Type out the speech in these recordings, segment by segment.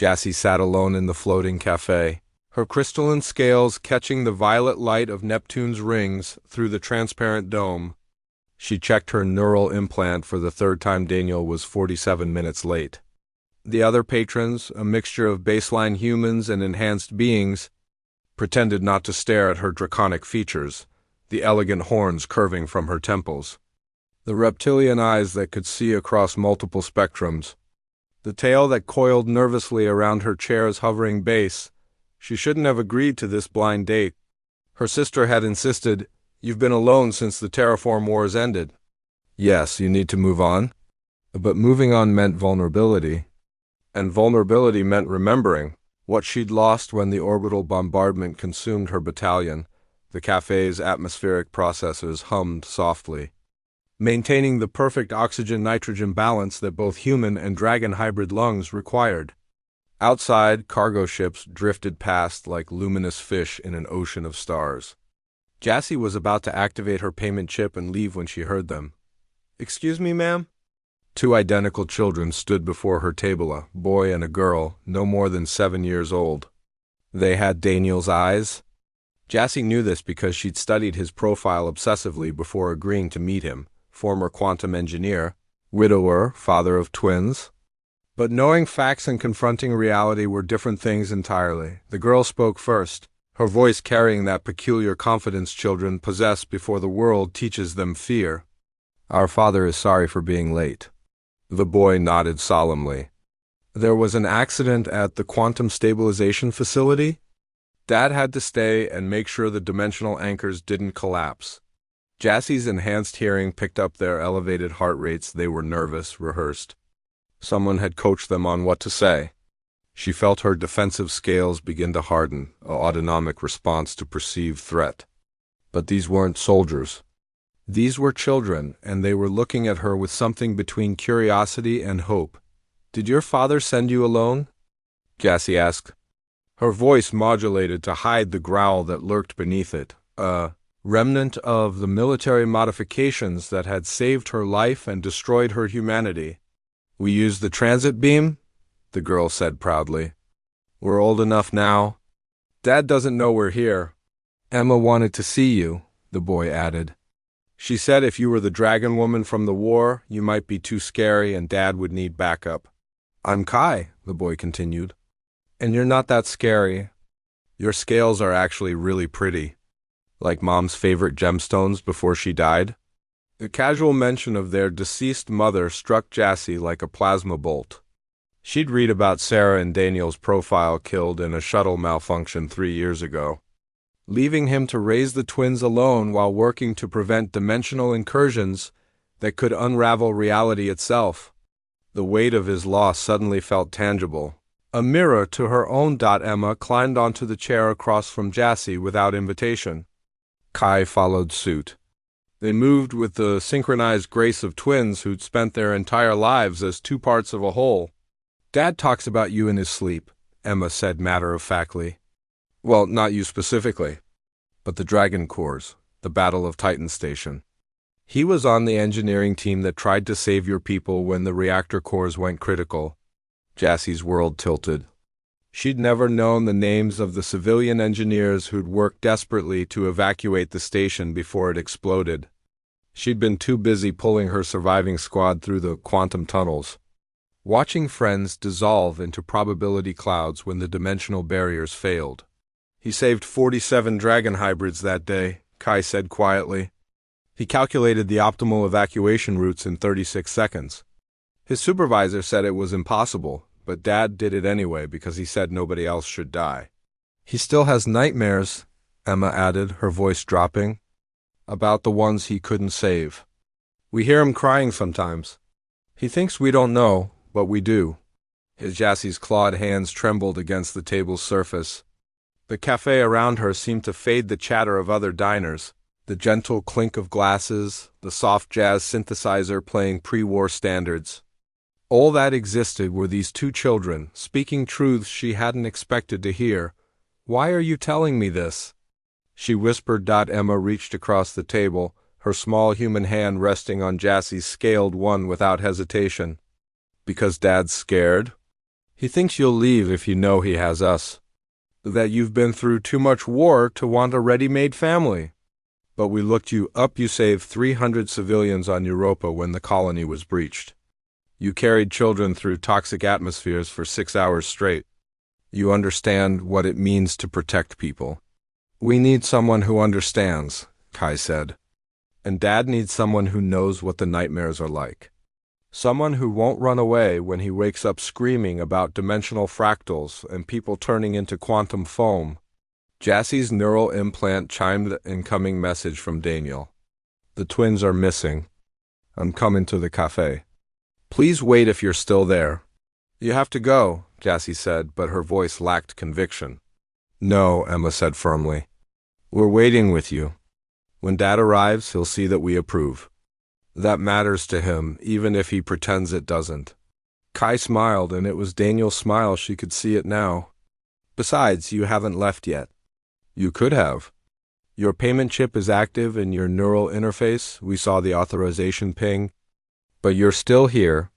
Jassy sat alone in the floating cafe, her crystalline scales catching the violet light of Neptune's rings through the transparent dome. She checked her neural implant for the third time. Daniel was 47 minutes late. The other patrons, a mixture of baseline humans and enhanced beings, pretended not to stare at her draconic features, the elegant horns curving from her temples, the reptilian eyes that could see across multiple spectrums, the tail that coiled nervously around her chair's hovering base. She shouldn't have agreed to this blind date. Her sister had insisted, "You've been alone since the Terraform Wars ended." Yes, you need to move on. But moving on meant vulnerability. And vulnerability meant remembering what she'd lost when the orbital bombardment consumed her battalion. The cafe's atmospheric processes hummed softly, maintaining the perfect oxygen-nitrogen balance that both human and dragon hybrid lungs required. Outside, cargo ships drifted past like luminous fish in an ocean of stars. Jassy was about to activate her payment chip and leave when she heard them. "Excuse me, ma'am?" Two identical children stood before her table, a boy and a girl, no more than 7 years old. They had Daniel's eyes. Jassy knew this because she'd studied his profile obsessively before agreeing to meet him. Former quantum engineer, widower, father of twins. But knowing facts and confronting reality were different things entirely. The girl spoke first, her voice carrying that peculiar confidence children possess before the world teaches them fear. "Our father is sorry for being late." The boy nodded solemnly. "There was an accident at the quantum stabilization facility? Dad had to stay and make sure the dimensional anchors didn't collapse." Jassy's enhanced hearing picked up their elevated heart rates. They were nervous, rehearsed. Someone had coached them on what to say. She felt her defensive scales begin to harden, an autonomic response to perceived threat. But these weren't soldiers. These were children, and they were looking at her with something between curiosity and hope. "Did your father send you alone?" Jassy asked. Her voice modulated to hide the growl that lurked beneath it, a remnant of the military modifications that had saved her life and destroyed her humanity. "We used the transit beam," the girl said proudly. "We're old enough now. Dad doesn't know we're here." "Emma wanted to see you," the boy added. "She said if you were the dragon woman from the war, you might be too scary and Dad would need backup." "I'm Kai," the boy continued. "And you're not that scary. Your scales are actually really pretty. Like Mom's favorite gemstones before she died." The casual mention of their deceased mother struck Jassy like a plasma bolt. She'd read about Sarah and Daniel's profile killed in a shuttle malfunction 3 years ago, leaving him to raise the twins alone while working to prevent dimensional incursions that could unravel reality itself. The weight of his loss suddenly felt tangible. A mirror to her own. Emma climbed onto the chair across from Jassy without invitation. Kai followed suit. They moved with the synchronized grace of twins who'd spent their entire lives as two parts of a whole. "Dad talks about you in his sleep," Emma said matter-of-factly. "Well, not you specifically, but the Dragon Corps, the Battle of Titan Station. He was on the engineering team that tried to save your people when the reactor cores went critical." Jassy's world tilted. She'd never known the names of the civilian engineers who'd worked desperately to evacuate the station before it exploded. She'd been too busy pulling her surviving squad through the quantum tunnels, watching friends dissolve into probability clouds when the dimensional barriers failed. "He saved 47 dragon hybrids that day," Kai said quietly. "He calculated the optimal evacuation routes in 36 seconds. His supervisor said it was impossible, but Dad did it anyway because he said nobody else should die." "He still has nightmares," Emma added, her voice dropping, "about the ones he couldn't save. We hear him crying sometimes. He thinks we don't know, but we do." Jassy's clawed hands trembled against the table's surface. The cafe around her seemed to fade the chatter of other diners, the gentle clink of glasses, the soft jazz synthesizer playing pre-war standards. All that existed were these two children, speaking truths she hadn't expected to hear. "Why are you telling me this?" she whispered. Emma reached across the table, her small human hand resting on Jassy's scaled one without hesitation. "Because Dad's scared?" He thinks you'll leave if you know he has us. That you've been through too much war to want a ready-made family. But we looked you up. You saved 300 civilians on Europa when the colony was breached. You carried children through toxic atmospheres for 6 hours straight. You understand what it means to protect people. We need someone who understands, Kai said. And Dad needs someone who knows what the nightmares are like. Someone who won't run away when he wakes up screaming about dimensional fractals and people turning into quantum foam. Jassie's neural implant chimed the incoming message from Daniel. The twins are missing. I'm coming to the cafe. Please wait if you're still there. You have to go, Jassie said, but her voice lacked conviction. No, Emma said firmly. We're waiting with you. When Dad arrives, he'll see that we approve. That matters to him, even if he pretends it doesn't. Kai smiled, and it was Daniel's smile. She could see it now. Besides, you haven't left yet. You could have. Your payment chip is active in your neural interface. We saw the authorization ping. But you're still here.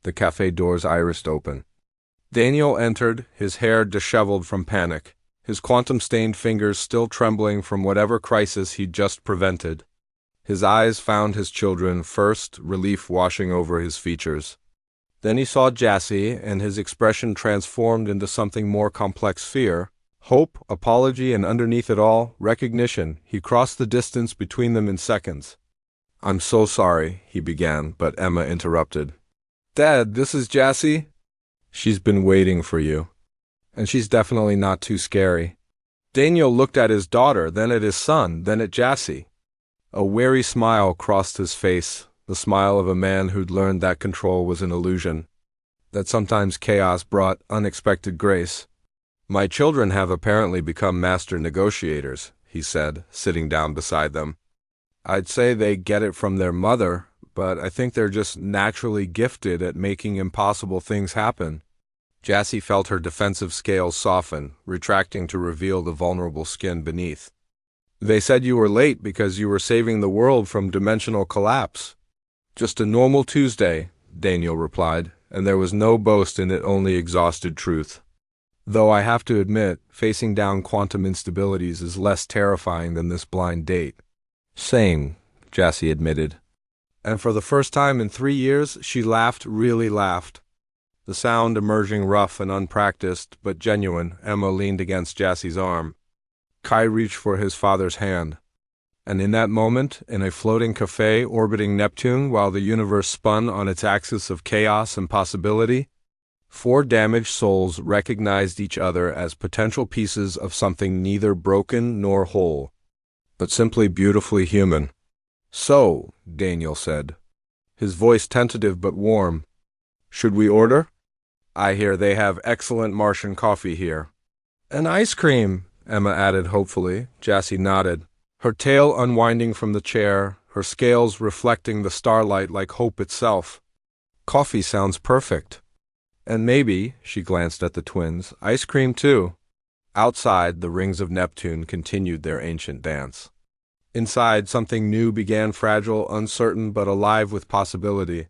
The cafe doors irised open. Daniel entered, his hair disheveled from panic, his quantum-stained fingers still trembling from whatever crisis he'd just prevented. His eyes found his children first, relief washing over his features. Then he saw Jassie, and his expression transformed into something more complex: fear, hope, apology, and underneath it all, recognition. He crossed the distance between them in seconds. I'm so sorry, he began, but Emma interrupted. Dad, this is Jassie. She's been waiting for you. And she's definitely not too scary. Daniel looked at his daughter, then at his son, then at Jassie. A wary smile crossed his face, the smile of a man who'd learned that control was an illusion, that sometimes chaos brought unexpected grace. My children have apparently become master negotiators, he said, sitting down beside them. I'd say they get it from their mother, but I think they're just naturally gifted at making impossible things happen. Jassie felt her defensive scales soften, retracting to reveal the vulnerable skin beneath. They said you were late because you were saving the world from dimensional collapse. Just a normal Tuesday, Daniel replied, and there was no boast in it, only exhausted truth. Though I have to admit, facing down quantum instabilities is less terrifying than this blind date. Same, Jassie admitted. And for the first time in 3 years, she laughed, really laughed. The sound emerging rough and unpracticed, but genuine. Emma leaned against Jassie's arm. Kai reached for his father's hand. And in that moment, in a floating cafe orbiting Neptune while the universe spun on its axis of chaos and possibility, 4 damaged souls recognized each other as potential pieces of something neither broken nor whole, but simply beautifully human. So, Daniel said, his voice tentative but warm, should we order? I hear they have excellent Martian coffee here. And ice cream, Emma added hopefully. Jassie nodded, her tail unwinding from the chair, her scales reflecting the starlight like hope itself. Coffee sounds perfect. And maybe, she glanced at the twins, ice cream too. Outside, the rings of Neptune continued their ancient dance. Inside, something new began, fragile, uncertain, but alive with possibility.